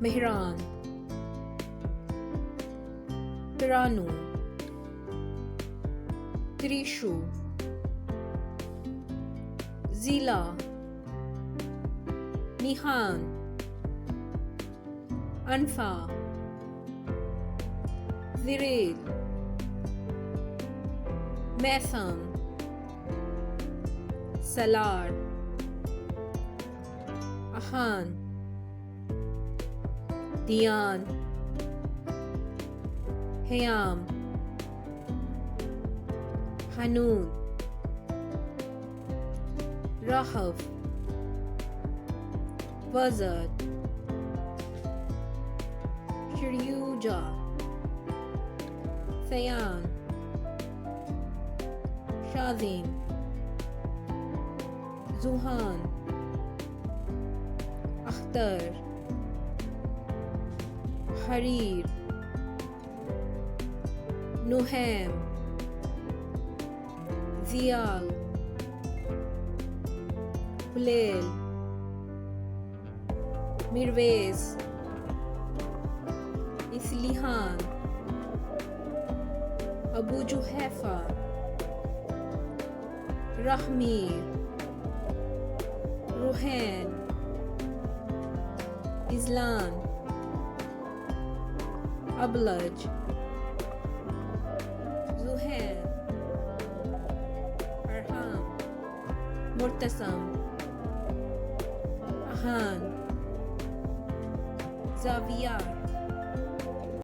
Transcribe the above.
Mihran, Piranu, Trishu, Zila, Nihan, Anfa, Viril, Metham, Salar, Ahan, Dian, Hayam, Hanun, Rahav, Wazad, Shiryuja, Thayan, Shadin, Zuhan, Akhtar, Harir, Nuham, Ziyal, Hulel, Mirwez, Islihan, Abu Juhaifa, Rahmir, Ruhan, Islam, Ablaj, Zuhair, Arham, Murtasam, Ahan, Zaviyar.